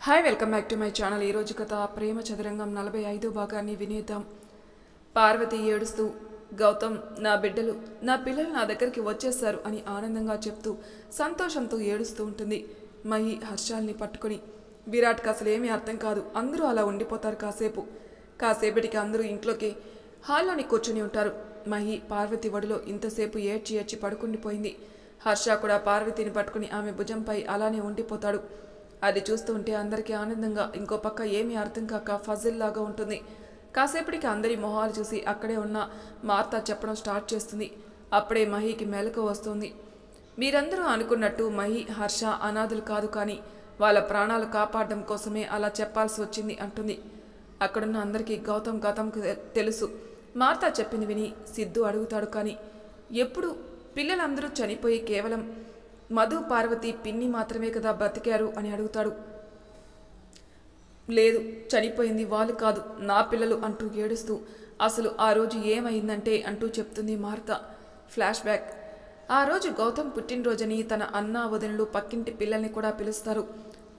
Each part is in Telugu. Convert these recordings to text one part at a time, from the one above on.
Hi welcome back to my channel. ఈరోజు కథ ప్రేమ చదరంగం 45 భాగాన్ని వినేద్దాం. పార్వతి ఏడుస్తూ, గౌతమ్ నా పిల్లలు నా దగ్గరికి వచ్చేస్తారు అని ఆనందంగా చెప్తూ సంతోషంతో ఏడుస్తూ ఉంటుంది. మహి హర్షాల్ని పట్టుకుని, విరాట్కి అసలు ఏమీ అర్థం కాదు. అందరూ అలా ఉండిపోతారు. కాసేపటికి అందరూ ఇంట్లోకి హాల్లోని కూర్చుని ఉంటారు. మహి పార్వతి ఒడిలో ఇంతసేపు ఏడ్చి పడుకుండిపోయింది. హర్ష కూడా పార్వతిని పట్టుకుని ఆమె భుజంపై అలానే ఉండిపోతాడు. అది చూస్తూ ఉంటే అందరికీ ఆనందంగా, ఇంకో పక్క ఏమీ అర్థం కాక ఫజిల్ లాగా ఉంటుంది. కాసేపటికి అందరి మొహాలు చూసి అక్కడే ఉన్న మార్తా చెప్పడం స్టార్ట్ చేస్తుంది. అప్పుడే మహికి మెలకు వస్తుంది. మీరందరూ అనుకున్నట్టు మహి, హర్ష అనాథులు కాదు, కానీ వాళ్ళ ప్రాణాలు కాపాడడం కోసమే అలా చెప్పాల్సి వచ్చింది అంటుంది. అక్కడున్న అందరికీ గౌతమ్కి తెలుసు. మార్తా చెప్పింది విని సిద్ధు అడుగుతాడు, కానీ ఎప్పుడు పిల్లలందరూ చనిపోయి కేవలం మధు, పార్వతి, పిన్ని మాత్రమే కదా బ్రతికారు అని అడుగుతాడు. లేదు, చనిపోయింది వాళ్ళు కాదు, నా పిల్లలు అంటూ ఏడుస్తూ, అసలు ఆ రోజు ఏమైందంటే అంటూ చెప్తుంది మార్తా. Flash back. ఆ రోజు గౌతమ్ పుట్టినరోజని తన అన్న, వదినలు, పక్కింటి పిల్లల్ని కూడా పిలుస్తారు.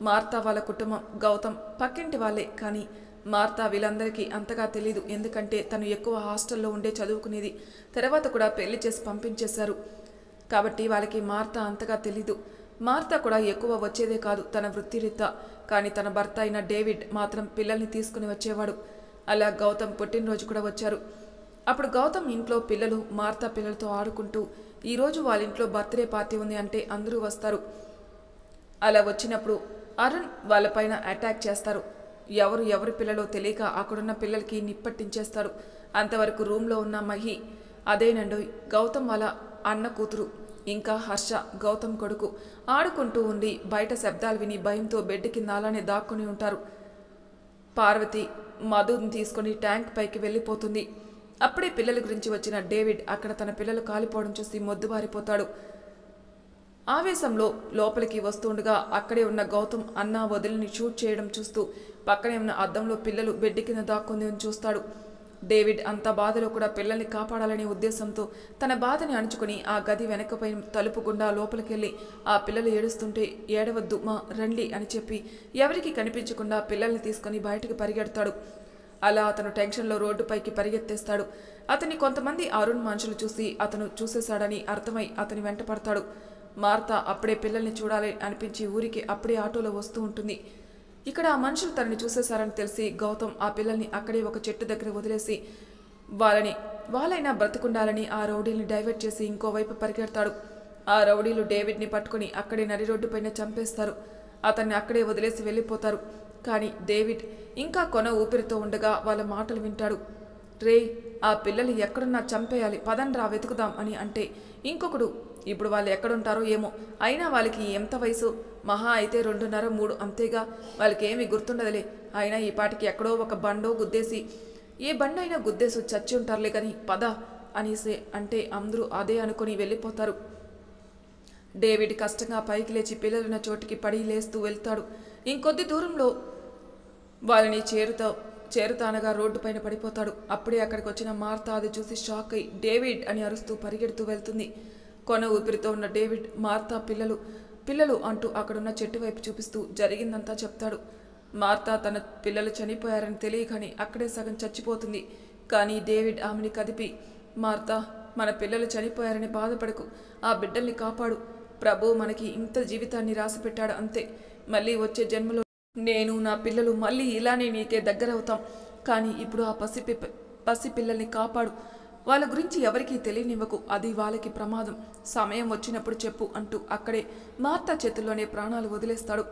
మార్తా వాళ్ళ కుటుంబం, గౌతమ్ పక్కింటి వాళ్ళే. కానీ మార్తా వీళ్ళందరికీ అంతగా తెలీదు, ఎందుకంటే తను ఎక్కువ హాస్టల్లో ఉండే చదువుకునేది. తర్వాత కూడా పెళ్లి చేసి పంపించేశారు కాబట్టి వాళ్ళకి మార్తా అంతగా తెలీదు. మార్తా కూడా ఎక్కువ వచ్చేదే కాదు తన వృత్తిరీత్యా. కానీ తన భర్త అయిన డేవిడ్ మాత్రం పిల్లల్ని తీసుకుని వచ్చేవాడు. అలా గౌతమ్ పుట్టినరోజు కూడా వచ్చారు. అప్పుడు గౌతమ్ ఇంట్లో పిల్లలు మార్తా పిల్లలతో ఆడుకుంటూ, ఈరోజు వాళ్ళ ఇంట్లో బర్త్డే పార్టీ ఉంది అంటే అందరూ వస్తారు. అలా వచ్చినప్పుడు అరుణ్ వాళ్ళపైన అటాక్ చేస్తారు. ఎవరి పిల్లలో తెలియక అక్కడున్న పిల్లలకి నిప్పట్టించేస్తాడు. అంతవరకు రూమ్లో ఉన్న మహి, అదేనండోయ్ గౌతమ్ వాళ్ళ అన్న కూతురు, ఇంకా హర్ష గౌతమ్ కొడుకు ఆడుకుంటూ ఉండి బయట శబ్దాలు విని భయంతో బెడ్ కింద అలానే దాక్కుని ఉంటారు. పార్వతి మధుని తీసుకుని ట్యాంక్ పైకి వెళ్ళిపోతుంది. అప్పుడే పిల్లల గురించి వచ్చిన డేవిడ్ అక్కడ తన పిల్లలు కాలిపోవడం చూసి మొద్దుబారిపోతాడు. ఆవేశంలో లోపలికి వస్తుండగా అక్కడే ఉన్న గౌతమ్ అన్న, వదిలిని షూట్ చేయడం చూస్తూ పక్కనే ఉన్న అద్దంలో పిల్లలు బెడ్ కింద దాక్కుంది అని చూస్తాడు. డేవిడ్ అంత బాధలో కూడా పిల్లల్ని కాపాడాలనే ఉద్దేశంతో తన బాధని అణుచుకుని ఆ గది వెనకపై తలుపు గుండా లోపలికెళ్ళి ఆ పిల్లలు ఏడుస్తుంటే, ఏడవద్దు మా రండి అని చెప్పి ఎవరికి కనిపించకుండా పిల్లల్ని తీసుకుని బయటికి పరిగెడతాడు. అలా అతను టెన్షన్లో రోడ్డుపైకి పరిగెత్తేస్తాడు. అతన్ని కొంతమంది అరుణ్ మనుషులు చూసి అతను చూసేశాడని అర్థమై అతని వెంట పడతాడు. మార్తా అప్పుడే పిల్లల్ని చూడాలి అనిపించి ఊరికి అప్పుడే ఆటోలో వస్తూ ఉంటుంది. ఇక్కడ ఆ మనుషులు తనని చూసేశారని తెలిసి గౌతమ్ ఆ పిల్లల్ని అక్కడే ఒక చెట్టు దగ్గర వదిలేసి వాళ్ళైనా బ్రతుకుండాలని ఆ రౌడీల్ని డైవర్ట్ చేసి ఇంకోవైపు పరిగెడతాడు. ఆ రౌడీలు డేవిడ్ని పట్టుకుని అక్కడే నడి రోడ్డు పైన చంపేస్తారు. అతన్ని అక్కడే వదిలేసి వెళ్ళిపోతారు. కానీ డేవిడ్ ఇంకా కొన ఊపిరితో ఉండగా వాళ్ళ మాటలు వింటాడు. రే, ఆ పిల్లలు ఎక్కడున్నా చంపేయాలి, పదండ్రా వెతుకుదాం అని అంటే ఇంకొకడు, ఇప్పుడు వాళ్ళు ఎక్కడుంటారో ఏమో, అయినా వాళ్ళకి ఎంత వయసు, మహా అయితే 2.5, 3 అంతేగా, వాళ్ళకి ఏమీ గుర్తుండదులే, అయినా ఈ పాటికి ఎక్కడో ఒక బండో గుద్దేసి, ఏ బండైనా గుద్దేసి చచ్చి ఉంటారులే కానీ పద అనేసి అంటే అందరూ అదే అనుకుని వెళ్ళిపోతారు. డేవిడ్ కష్టంగా పైకి లేచి పిల్లలున్న చోటికి పడి లేస్తూ వెళ్తాడు. ఇంకొద్ది దూరంలో వాళ్ళని చేరుతానగా రోడ్డు పైన పడిపోతాడు. అప్పుడే అక్కడికి వచ్చిన మార్తా అది చూసి షాక్ అయి డేవిడ్ అని అరుస్తూ పరిగెడుతూ వెళ్తుంది. కొన ఊపిరితో ఉన్న డేవిడ్ మార్తా పిల్లలు అంటూ అక్కడున్న చెట్టు వైపు చూపిస్తూ జరిగిందంతా చెప్తాడు. మార్తా తన పిల్లలు చనిపోయారని తెలియగానే అక్కడే సగం చచ్చిపోతుంది. కానీ డేవిడ్ ఆమెని కదిపి, మార్తా, మన పిల్లలు చనిపోయారని బాధపడకు, ఆ బిడ్డల్ని కాపాడు, ప్రభు మనకి ఇంత జీవితాన్ని రాసిపెట్టాడు అంతే, మళ్ళీ వచ్చే జన్మలో నేను, నా పిల్లలు మళ్ళీ ఇలానే నీకే దగ్గరవుతాం, కానీ ఇప్పుడు ఆ పసి పిల్లల్ని కాపాడు, వాళ్ళ గురించి ఎవరికీ తెలియనివ్వకు, అది వాళ్ళకి ప్రమాదం, సమయం వచ్చినప్పుడు చెప్పు అంటూ అక్కడే మార్తా చేతుల్లోనే ప్రాణాలు వదిలేస్తాడు.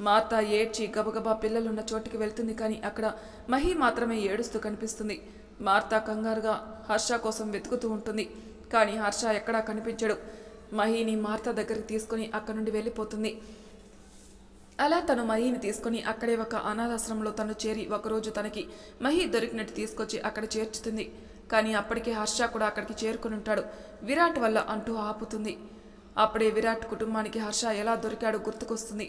మార్తా ఏడ్చి గబగబా పిల్లలున్న చోటికి వెళ్తుంది. కానీ అక్కడ మహి మాత్రమే ఏడుస్తూ కనిపిస్తుంది. మార్తా కంగారుగా హర్ష కోసం వెతుకుతూ ఉంటుంది. కానీ హర్ష ఎక్కడా కనిపించడు. మహిని మార్తా దగ్గరికి తీసుకుని అక్కడి నుండి వెళ్ళిపోతుంది. అలా తను మహిని తీసుకుని అక్కడే ఒక అనాథాశ్రమంలో తను చేరి ఒకరోజు తనకి మహి దొరికినట్టు తీసుకొచ్చి అక్కడ చేర్చుతుంది. కానీ అప్పటికే హర్ష కూడా అక్కడికి చేరుకుని ఉంటాడు. విరాట్ వల్ల అంటూ ఆపుతుంది. అప్పుడే విరాట్ కుటుంబానికి హర్ష ఎలా దొరికాడో గుర్తుకొస్తుంది.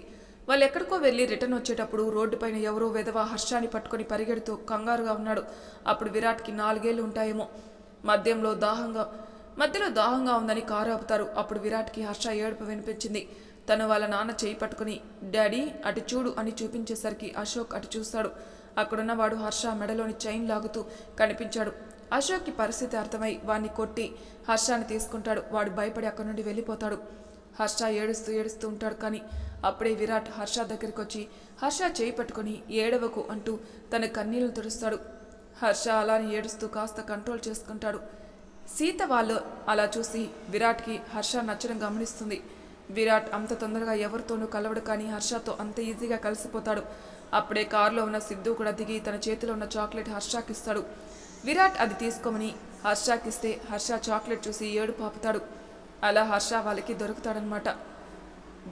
వాళ్ళు ఎక్కడికో వెళ్ళి రిటర్న్ వచ్చేటప్పుడు రోడ్డు పైన ఎవరో వెధవ హర్షాన్ని పట్టుకుని పరిగెడుతూ కంగారుగా ఉన్నాడు. అప్పుడు విరాట్కి 4 ఏళ్ళు ఉంటాయేమో. మధ్యలో దాహంగా ఉందని కారు ఆపుతారు. అప్పుడు విరాట్కి హర్ష ఏడుపు వినిపించింది. తను వాళ్ళ నాన్న చేయి పట్టుకుని డాడీ అటు చూడు అని చూపించేసరికి అశోక్ అటు చూస్తాడు. అక్కడున్నవాడు హర్ష మెడలోని చైన్ లాగుతూ కనిపించాడు. అశోక్కి పరిస్థితి అర్థమై వాడిని కొట్టి హర్షాన్ని తీసుకుంటాడు. వాడు భయపడి అక్కడి నుండి వెళ్ళిపోతాడు. హర్ష ఏడుస్తూ ఏడుస్తూ ఉంటాడు. కానీ అప్పుడే విరాట్ హర్ష దగ్గరికి వచ్చి హర్ష చేయి పట్టుకొని ఏడవకు అంటూ తన కన్నీళ్లు తుడుస్తాడు. హర్ష అలాని ఏడుస్తూ కాస్త కంట్రోల్ చేసుకుంటాడు. సీత వాళ్ళు అలా చూసి విరాట్కి హర్ష నచ్చడం గమనిస్తుంది. విరాట్ అంత తొందరగా ఎవరితోనూ కలవడు, కానీ హర్షతో అంత ఈజీగా కలిసిపోతాడు. అప్పుడే కారులో ఉన్న సిద్ధు కూడా దిగి తన చేతిలో ఉన్న చాక్లెట్ హర్షకిస్తాడు. విరాట్ అది తీసుకోమని హర్షకిస్తే హర్ష చాక్లెట్ చూసి ఏడు పాపుతాడు. అలా హర్ష వాళ్ళకి దొరుకుతాడనమాట.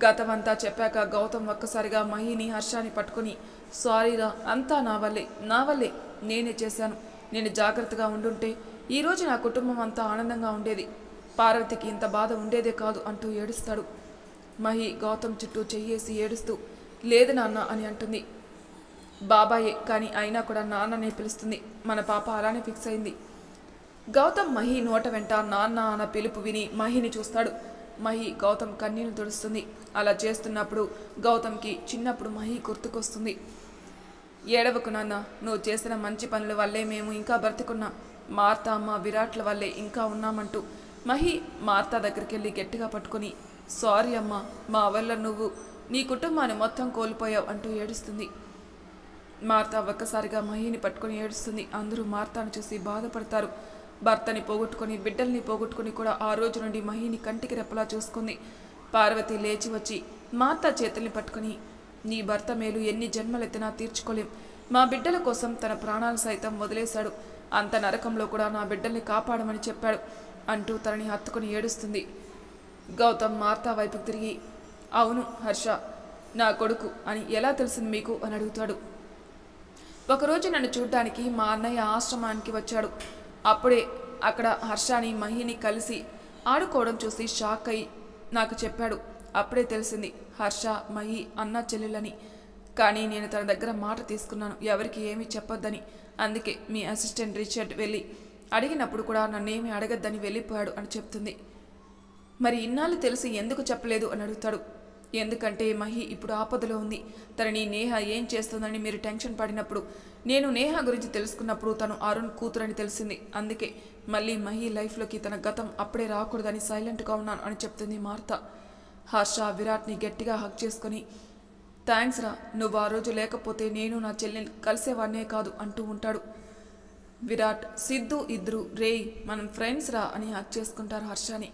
గతమంతా చెప్పాక గౌతమ్ ఒక్కసారిగా మహిని హర్షాన్ని పట్టుకొని సారీరా, అంతా నా వల్లే నేనే చేశాను. నేను జాగ్రత్తగా ఉండుంటే ఈరోజు నా కుటుంబం అంతా ఆనందంగా ఉండేది. పార్వతికి ఇంత బాధ ఉండేదే కాదు అంటూ ఏడుస్తాడు. మహి గౌతమ్ చుట్టూ చెయ్యేసి ఏడుస్తూ లేదు నాన్న అని అంటుంది. బాబాయే కానీ అయినా కూడా నాన్ననే పిలుస్తుంది. మన పాప అలానే ఫిక్స్ అయింది. గౌతమ్ మహి నోట వెంట నాన్న అన్న పిలుపు విని మహిని చూస్తాడు. మహి గౌతమ్ కన్నీళ్లు తుడుస్తుంది. అలా చేస్తున్నప్పుడు గౌతమ్కి చిన్నప్పుడు మహి గుర్తుకొస్తుంది. ఏడవకు నాన్న, నువ్వు చేసిన మంచి పనుల వల్లే మేము ఇంకా బ్రతికున్నాం. మార్తా అమ్మ విరాట్ల వల్లే ఇంకా ఉన్నామంటూ మహి మార్తా దగ్గరికి వెళ్ళి గట్టిగా పట్టుకొని సారీ అమ్మ, మా వల్ల నువ్వు నీ కుటుంబాన్ని మొత్తం కోల్పోయావు అంటూ ఏడుస్తుంది. మార్తా ఒక్కసారిగా మహిని పట్టుకొని ఏడుస్తుంది. అందరూ మార్తాను చూసి బాధపడతారు. భర్తని పోగొట్టుకొని బిడ్డల్ని పోగొట్టుకొని కూడా ఆ రోజు నుండి మహిని కంటికి రెప్పలా చూసుకుంది. పార్వతి లేచి వచ్చి మార్తా చేతుల్ని పట్టుకొని నీ భర్త మేలు ఎన్ని జన్మలెత్తినా తీర్చుకోలేం. మా బిడ్డల కోసం తన ప్రాణాలు సైతం వదిలేశాడు. అంత నరకంలో కూడా నా బిడ్డల్ని కాపాడమని చెప్పాడు అంటూ తనని హత్తుకొని ఏడుస్తుంది. గౌతమ్ మార్తా వైపుకు తిరిగి అవును హర్ష నా కొడుకు అని ఎలా తెలిసింది మీకు అని అడుగుతాడు. ఒకరోజు నన్ను చూడ్డానికి మా అన్నయ్య ఆశ్రమానికి వచ్చాడు. అప్పుడే అక్కడ హర్షని మహిని కలిసి ఆడుకోవడం చూసి షాక్ అయి నాకు చెప్పాడు. అప్పుడే తెలిసింది హర్ష మహి అన్న చెల్లెలని. కానీ నేను తన దగ్గర మాట తీసుకున్నాను, ఎవరికి ఏమీ చెప్పొద్దని. అందుకే మీ అసిస్టెంట్ రిచర్డ్ వెళ్ళి అడిగినప్పుడు కూడా నన్నేమీ అడగద్దని వెళ్ళిపోయాడు అని చెప్తుంది. మరి ఇన్నాళ్ళు తెలిసి ఎందుకు చెప్పలేదు అని అడుగుతాడు. ఎందుకంటే మహి ఇప్పుడు ఆపదలో ఉంది. తనని నేహ ఏం చేస్తుందని మీరు టెన్షన్ పడినప్పుడు, నేను నేహ గురించి తెలుసుకున్నప్పుడు తను అరుణ్ కూతురని తెలిసింది. అందుకే మళ్ళీ మహి లైఫ్లోకి తన గతం అప్పుడే రాకూడదని సైలెంట్గా ఉన్నాను అని చెప్తుంది మార్తా. హర్ష విరాట్ని గట్టిగా హక్ చేసుకొని థ్యాంక్స్ రా, నువ్వు ఆ రోజు లేకపోతే నేను నా చెల్లిని కలిసేవాడినే కాదు అంటూ ఉంటాడు. విరాట్ సిద్ధు ఇద్దరు రేయ్ మనం ఫ్రెండ్స్ రా అని హక్ చేసుకుంటారు హర్షని.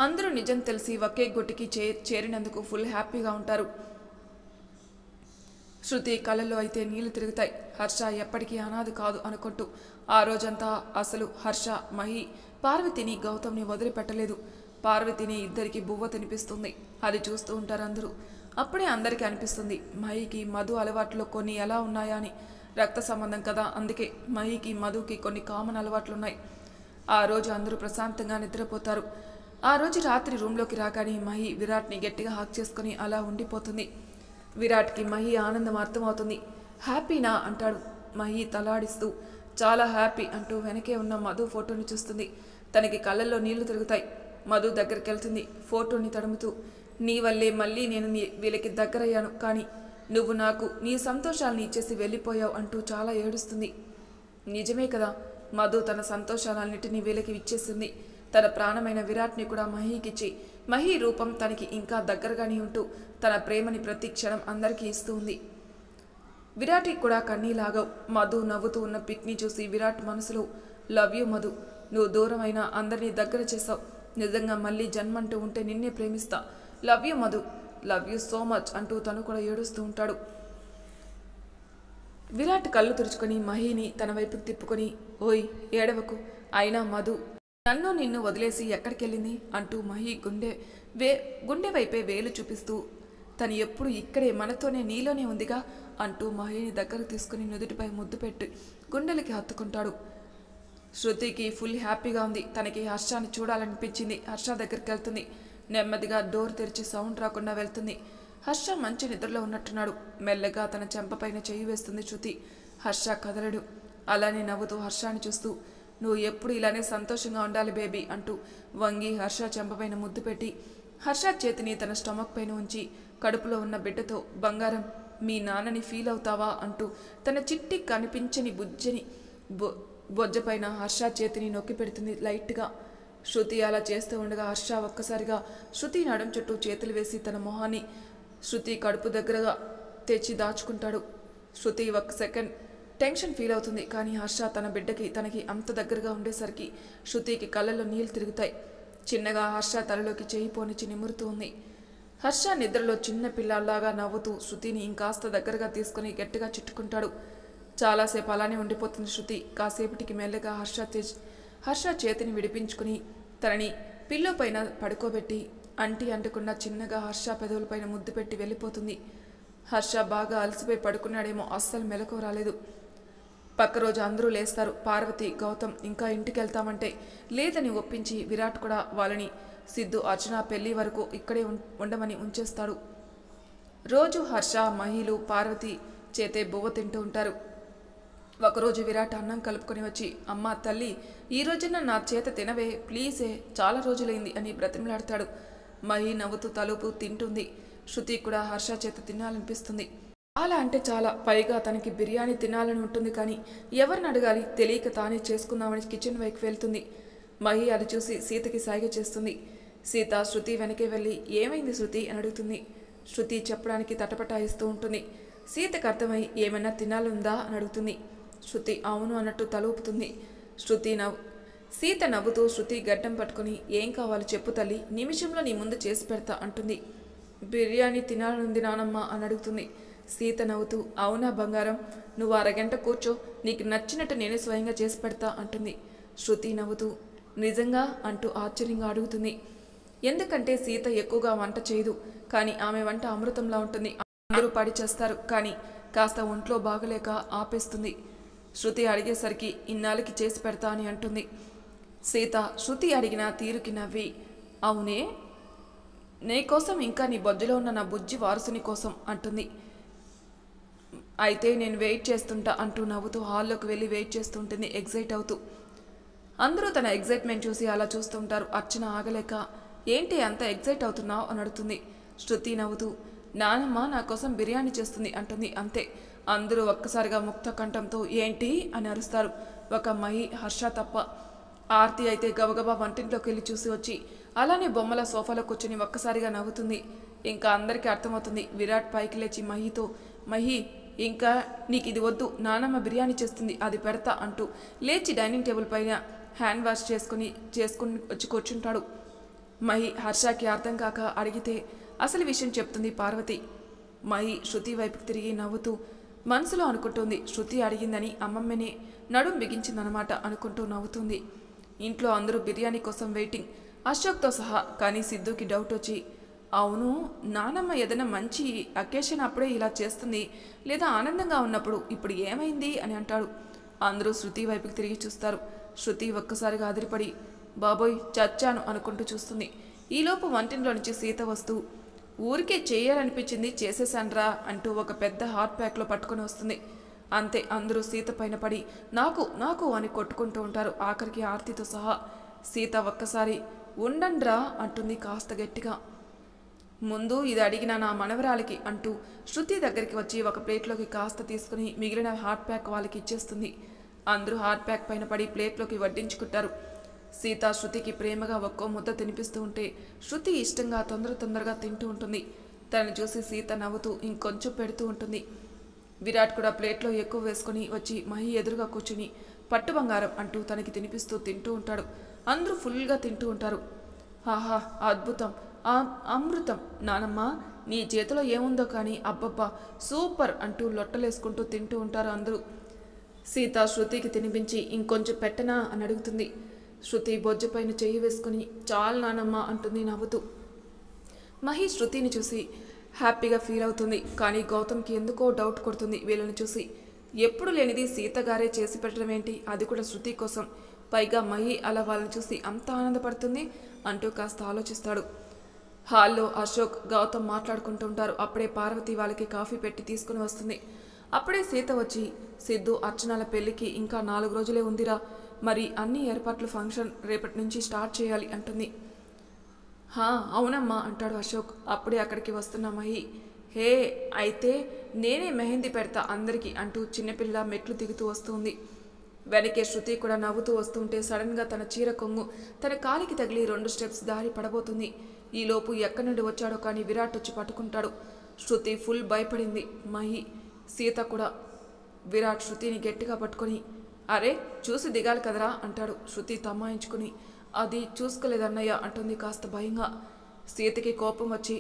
అందరూ నిజం తెలిసి ఒకే గుట్టికి చేరినందుకు ఫుల్ హ్యాపీగా ఉంటారు. శృతి కళ్ళల్లో అయితే నీళ్లు తిరుగుతాయి. హర్ష ఎప్పటికీ అనాథ కాదు అనుకుంటూ ఆ రోజంతా అసలు హర్ష మహి పార్వతిని గౌతమ్ని వదిలిపెట్టలేదు. పార్వతిని ఇద్దరికి బువ్వ తినిపిస్తుంది. అది చూస్తూ ఉంటారు అందరూ. అప్పుడే అందరికీ అనిపిస్తుంది మహికి మధు అలవాట్లు కొన్ని ఎలా ఉన్నాయా అని. రక్త సంబంధం కదా, అందుకే మహికి మధుకి కొన్ని కామన్ అలవాట్లున్నాయి. ఆ రోజు అందరూ ప్రశాంతంగా నిద్రపోతారు. ఆ రోజు రాత్రి రూమ్లోకి రాగానే మహి విరాట్ని గట్టిగా హాక్ చేసుకుని అలా ఉండిపోతుంది. విరాట్కి మహి ఆనందం అర్థమవుతుంది. హ్యాపీనా అంటాడు. మహి తలాడిస్తూ చాలా హ్యాపీ అంటూ వెనకే ఉన్న మధు ఫోటోని చూస్తుంది. తనకి కళ్ళల్లో నీళ్లు తిరుగుతాయి. మధు దగ్గరికి వెళ్తుంది. ఫోటోని తడుముతూ నీ వల్లే మళ్ళీ నేను వీళ్ళకి దగ్గరయ్యాను, కానీ నువ్వు నాకు నీ సంతోషాలని ఇచ్చేసి వెళ్ళిపోయావు అంటూ చాలా ఏడుస్తుంది. నిజమే కదా, మధు తన సంతోషాలన్నిటినీ వీళ్ళకి ఇచ్చేసింది. తన ప్రాణమైన విరాట్ని కూడా మహికిచ్చి మహి రూపం తనకి ఇంకా దగ్గరగానే ఉంటూ తన ప్రేమని ప్రతి క్షణం అందరికీ ఇస్తూ ఉంది. విరాట్కి కూడా కన్నీలాగవు. మధు నవ్వుతూ ఉన్న పిక్ని చూసి విరాట్ మనసులో లవ్ యూ మధు, నువ్వు దూరమైనా అందరినీ దగ్గర చేసావు. నిజంగా మళ్ళీ జన్మంటూ ఉంటే నిన్నే ప్రేమిస్తా. Love you Madhu, love you so much అంటూ తను కూడా ఏడుస్తూ ఉంటాడు. విరాట్ కళ్ళు తుడుచుకొని మహిని తన వైపుకి తిప్పుకొని ఓయ్ ఏడవకు, అయినా మధు నన్ను నిన్ను వదిలేసి ఎక్కడికెళ్ళింది అంటూ మహి గుండె వైపే వేలు చూపిస్తూ తను ఎప్పుడు ఇక్కడే మనతోనే నీలోనే ఉందిగా అంటూ మహిని దగ్గరకు తీసుకుని నుదుటిపై ముద్దు పెట్టి గుండెలకి హత్తుకుంటాడు. శృతికి ఫుల్ హ్యాపీగా ఉంది. తనకి హర్షాన్ని చూడాలనిపించింది. హర్ష దగ్గరికి వెళ్తుంది. నెమ్మదిగా డోర్ తెరిచి సౌండ్ రాకుండా వెళ్తుంది. హర్ష మంచి నిద్రలో ఉన్నట్టున్నాడు. మెల్లగా తన చెంపపైన చెయ్యి వేస్తుంది శృతి. హర్ష కదలడు. అలానే నవ్వుతూ హర్షాన్ని చూస్తూ నువ్వు ఎప్పుడు ఇలానే సంతోషంగా ఉండాలి బేబీ అంటూ వంగి హర్ష చెంపపైన ముద్దు పెట్టి హర్ష చేతిని తన స్టమక్ పైన ఉంచి కడుపులో ఉన్న బిడ్డతో బంగారం మీ నాన్నని ఫీల్ అవుతావా అంటూ తన చిట్టి కనిపించని బొజ్జపైన హర్ష చేతిని నొక్కి పెడుతుంది లైట్గా. శృతి అలా చేస్తూ ఉండగా హర్ష ఒక్కసారిగా శృతి నడుం చుట్టూ చేతులు వేసి తన మొహాన్ని శృతి కడుపు దగ్గరగా తెచ్చి దాచుకుంటాడు. శృతి ఒక్క సెకండ్ టెన్షన్ ఫీల్ అవుతుంది. కానీ హర్ష తన బిడ్డకి తనకి అంత దగ్గరగా ఉండేసరికి శృతికి కళ్ళల్లో నీళ్ళు తిరుగుతాయి. చిన్నగా హర్ష తలలోకి చేయి పోనిచ్చి నిమురుతూ ఉంది. హర్ష నిద్రలో చిన్న పిల్లల్లాగా నవ్వుతూ శృతిని ఇంకాస్త దగ్గరగా తీసుకుని గట్టిగా చుట్టుకుంటాడు. చాలాసేపు అలానే ఉండిపోతుంది శృతి. కాసేపటికి మెల్లగా హర్ష చేతిని విడిపించుకుని తనని పిల్లో పైన పడుకోబెట్టి అంటకుండా చిన్నగా హర్ష పెదవులపైన ముద్దు పెట్టి వెళ్ళిపోతుంది. హర్ష బాగా అలసిపోయి పడుకున్నాడేమో, అస్సలు మెలకు రాలేదు. పక్క రోజు అందరూ లేస్తారు. పార్వతి, గౌతమ్ ఇంకా ఇంటికి వెళ్తామంటే లేదని ఒప్పించి విరాట్ కూడా వాళ్ళని సిద్ధు, అర్చన పెళ్లి వరకు ఇక్కడే ఉండమని ఉంచేస్తాడు. రోజు హర్ష, మహిళలు పార్వతి చేతే బువ్వ తింటూ ఉంటారు. ఒకరోజు విరాట్ అన్నం కలుపుకొని వచ్చి, అమ్మ తల్లి, ఈ రోజున నా చేత తినవే ప్లీజే, చాలా రోజులైంది అని బ్రతిమలాడతాడు. మహి నవ్వుతూ తలుపు తింటుంది. శృతి కూడా హర్ష చేత తినాలనిపిస్తుంది. చాలా అంటే చాలా. పైగా తనకి బిర్యానీ తినాలని ఉంటుంది. కానీ ఎవరిని అడగాలి తెలియక తానే చేసుకుందామని కిచెన్ వైపు వెళ్తుంది. మహి అది చూసి సీతకి సాగ చేస్తుంది. సీత శృతి వెనకే వెళ్ళి ఏమైంది శృతి అని అడుగుతుంది. శృతి చెప్పడానికి తటపటాయిస్తూ ఉంటుంది. సీతకు అర్థమై ఏమైనా తినాలుందా అని అడుగుతుంది. శృతి అవును అన్నట్టు తల ఊపుతుంది. సీత నవ్వుతూ శృతి గడ్డం పట్టుకుని ఏం కావాలి చెప్పు తల్లి, నిమిషంలో నీ ముందు చేసి పెడతా అంటుంది. బిర్యానీ తినాలనుంది నానమ్మ అని అడుగుతుంది. సీత నవ్వుతూ అవునా బంగారం, నువ్వు అరగంట కూర్చో, నీకు నచ్చినట్టు నేనే స్వయంగా చేసి పెడతా అంటుంది. శృతి నవ్వుతూ నిజంగా అంటూ ఆశ్చర్యంగా అడుగుతుంది. ఎందుకంటే సీత ఎక్కువగా వంట చేయదు. కానీ ఆమె వంట అమృతంలా ఉంటుంది. అందరూ పడి చేస్తారు. కానీ కాస్త ఒంట్లో బాగలేక ఆపేస్తుంది. శృతి అడిగేసరికి ఇన్నాళ్ళకి చేసి పెడతా అని అంటుంది. సీత శృతి అడిగిన తీరుకి నవ్వి అవునే, నీ కోసం ఇంకా నీ బొజ్జులో ఉన్న నా బుజ్జి వారసుని కోసం అంటుంది. అయితే నేను వెయిట్ చేస్తుంటా అంటూ నవ్వుతూ హాల్లోకి వెళ్ళి వెయిట్ చేస్తుంటుంది ఎగ్జైట్ అవుతూ. అందరూ తన ఎగ్జైట్మెంట్ చూసి అలా చూస్తుంటారు. అర్చన ఆగలేక ఏంటి అంత ఎగ్జైట్ అవుతున్నావు అని అడుగుతుంది. శృతి నవ్వుతూ నానమ్మ నా కోసం బిర్యానీ చేస్తుంది అంటుంది. అంతే. అందరూ ఒక్కసారిగా ముక్త కంఠంతో ఏంటి అని అరుస్తారు. ఒక మహి, హర్ష తప్ప. ఆర్తి అయితే గబగబా వంటింట్లోకి వెళ్ళి చూసి వచ్చి అలానే బొమ్మల సోఫాలో కూర్చొని ఒక్కసారిగా నవ్వుతుంది. ఇంకా అందరికీ అర్థమవుతుంది. విరాట్ పైకి లేచి మహితో మహి ఇంకా నీకు ఇది వద్దు, నానమ్మ బిర్యానీ చేస్తుంది అది పెడతా అంటూ లేచి డైనింగ్ టేబుల్ పైన హ్యాండ్ వాష్ చేసుకుని వచ్చి కూర్చుంటాడు. మహి హర్షకి అర్థం కాక అడిగితే అసలు విషయం చెప్తుంది పార్వతి. మహి శృతి వైపుకి తిరిగి నవ్వుతూ మనసులో అనుకుంటుంది. శృతి అడిగిందని అమ్మమ్మనే నడుం బిగించిందనమాట అనుకుంటూ నవ్వుతుంది. ఇంట్లో అందరూ బిర్యానీ కోసం వెయిటింగ్, అశోక్తో సహా. కానీ సిద్ధుకి డౌట్ వచ్చి అవును నానమ్మ ఏదైనా మంచి అకేషన్ అప్పుడే ఇలా చేస్తుంది, లేదా ఆనందంగా ఉన్నప్పుడు ఇప్పుడు ఏమైంది అని అంటాడు. అందరూ శృతి వైపుకి తిరిగి చూస్తారు. శృతి ఒక్కసారిగా అదిరిపడి బాబోయ్ చచ్చాను అనుకుంటూ చూస్తుంది. ఈలోపు వంటింట్లో నుంచి సీత వస్తూ ఊరికే చేయాలనిపించింది చేసేసాన్రా అంటూ ఒక పెద్ద హాట్ ప్యాక్లో పట్టుకొని వస్తుంది. అంతే. అందరూ సీత పైన పడి నాకు నాకు అని కొట్టుకుంటూ ఉంటారు. ఆఖరికి ఆర్తితో సహా. సీత ఒక్కసారి ఉండండ్రా అంటుంది కాస్త గట్టిగా. ముందు ఇది అడిగిన నా మనవరాలికి అంటూ శృతి దగ్గరికి వచ్చి ఒక ప్లేట్లోకి కాస్త తీసుకుని మిగిలిన హాట్ ప్యాక్ వాళ్ళకి ఇచ్చేస్తుంది. అందరూ హాట్ ప్యాక్ పైన పడి ప్లేట్లోకి వడ్డించుకుంటారు. సీత శృతికి ప్రేమగా ఒక్కో ముద్ద తినిపిస్తూ ఉంటే శృతి ఇష్టంగా తొందరగా తింటూ ఉంటుంది. తనని చూసి సీత నవ్వుతూ ఇంకొంచెం పెడుతూ ఉంటుంది. విరాట్ కూడా ప్లేట్లో ఎక్కువ వేసుకుని వచ్చి మహి ఎదురుగా కూర్చుని పట్టు బంగారం అంటూ తనకి తినిపిస్తూ తింటూ ఉంటాడు. అందరూ ఫుల్గా తింటూ ఉంటారు. ఆహా అద్భుతం, అమృతం నానమ్మ, నీ చేతిలో ఏముందో కానీ అబ్బబ్బా సూపర్ అంటూ లొట్టలేసుకుంటూ తింటూ ఉంటారు అందరూ. సీత శృతికి తినిపించి ఇంకొంచెం పెట్టనా అని అడుగుతుంది. శృతి బొజ్జపైన చెయ్యి వేసుకుని చాలు నానమ్మ అంటుంది నవ్వుతూ. మహి శృతిని చూసి హ్యాపీగా ఫీల్ అవుతుంది. కానీ గౌతమ్కి ఎందుకో డౌట్ కొడుతుంది వీళ్ళని చూసి. ఎప్పుడు లేనిది సీత గారే చేసి పెట్టడం ఏంటి, అది కూడా శృతి కోసం. పైగా మహి అలా వాళ్ళని చూసి అంత ఆనందపడుతుంది అంటూ కాస్త ఆలోచిస్తాడు. హాల్లో అశోక్, గౌతమ్ మాట్లాడుకుంటూ ఉంటారు. అప్పుడే పార్వతి వాళ్ళకి కాఫీ పెట్టి తీసుకుని వస్తుంది. అప్పుడే సీత వచ్చి సిద్ధు, అర్చనల పెళ్లికి ఇంకా 4 రోజులే ఉందిరా, మరి అన్ని ఏర్పాట్లు ఫంక్షన్ రేపటి నుంచి స్టార్ట్ చేయాలి అంటుంది. హా అవునమ్మా అంటాడు అశోక్. అప్పుడే అక్కడికి వస్తున్న మహి, హే అయితే నేనే మెహందీ పెడతా అందరికీ అంటూ చిన్నపిల్ల మెట్లు దిగుతూ వస్తుంది. వెనకే శృతి కూడా నవ్వుతూ వస్తుంటే సడన్గా తన చీర కొంగు తన కాలికి తగిలి 2 స్టెప్స్ దారి పడబోతుంది. ఈలోపు ఎక్కడి నుండి వచ్చాడో కానీ విరాట్ వచ్చి పట్టుకుంటాడు. శృతి ఫుల్ భయపడింది. మహి, సీత కూడా. విరాట్ శృతిని గట్టిగా పట్టుకొని, అరే చూసి దిగాలి కదరా అంటాడు. శృతి తమాయించుకుని, అది చూసుకోలేదన్నయ్య అంటుంది కాస్త భయంగా. సీతకి కోపం వచ్చి,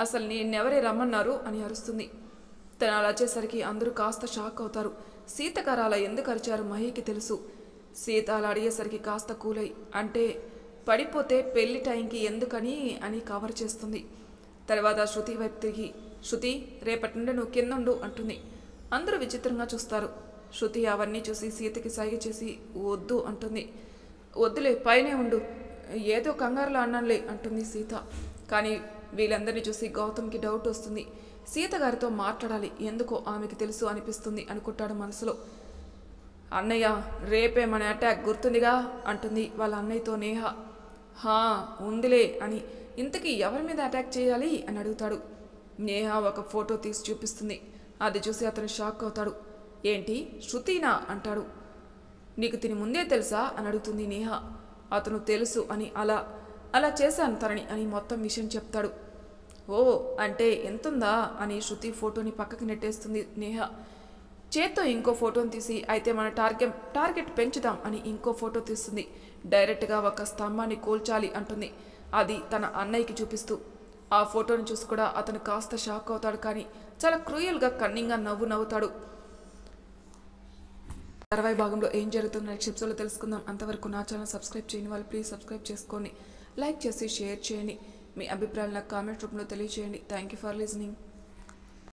అసలు నేనెవరే రమ్మన్నారు అని అరుస్తుంది. తను అలా వచ్చేసరికి అందరూ కాస్త షాక్ అవుతారు. సీత గారు అలా ఎందుకు అరిచారు మహికి తెలుసు. సీత అలా అడిగేసరికి కాస్త కూలై, అంటే పడిపోతే పెళ్లి టైంకి ఎందుకని అని కవర్ చేస్తుంది. తర్వాత శృతి వైపు తిరిగి, శృతి రేపటి నుండి నువ్వు కిందుండు అంటుంది. అందరూ విచిత్రంగా చూస్తారు. శృతి అవన్నీ చూసి సీతకి సైగ చేసి వద్దు అంటుంది. వద్దులే పైనే ఉండు, ఏదో కంగారులో అన్నానులే అంటుంది సీత. కానీ వీళ్ళందరినీ చూసి గౌతమ్కి డౌట్ వస్తుంది. సీత గారితో మాట్లాడాలి, ఎందుకో ఆమెకి తెలుసు అనిపిస్తుంది అనుకుంటాడు మనసులో. అన్నయ్య రేపే మన అటాక్ గుర్తుందిగా అంటుంది వాళ్ళ అన్నయ్యతో నేహ. హా ఉందిలే అని. ఇంతకీ ఎవరి మీద అటాక్ చేయాలి అని అడుగుతాడు. నేహ ఒక ఫోటో తీసి చూపిస్తుంది. అది చూసి అతను షాక్ అవుతాడు. ఏంటి శృతినా అంటాడు. నీకు తిని ముందే తెలుసా అని అడుగుతుంది నేహ. అతను తెలుసు అని అలా చేశాను తనని అని మొత్తం విషయం చెప్తాడు. ఓ అంటే ఎంతుందా అని శృతి ఫోటోని పక్కకి నెట్టేస్తుంది నేహ. చేత్తో ఇంకో ఫోటోని తీసి, అయితే మన టార్గెట్ పెంచుదాం అని ఇంకో ఫోటో తీస్తుంది. డైరెక్ట్గా ఒక స్తంభాన్ని కూల్చాలి అంటుంది. అది తన అన్నయ్యకి చూపిస్తూ. ఆ ఫోటోని చూసి కూడా అతను కాస్త షాక్ అవుతాడు. కానీ చాలా క్రూయల్గా కన్నింగ్గా నవ్వుతాడు. తర్వాయి భాగంలో ఏం జరుగుతుందో నెక్స్ట్ ఎపిసోడ్లో తెలుసుకుందాం. అంతవరకు నా ఛానల్ సబ్స్క్రైబ్ చేయని వాళ్ళు ప్లీజ్ సబ్స్క్రైబ్ చేసుకోండి. లైక్ చేసి షేర్ చేయండి. మీ అభిప్రాయాలు నాకు కామెంట్ రూపంలో తెలియజేయండి. Thank you for listening.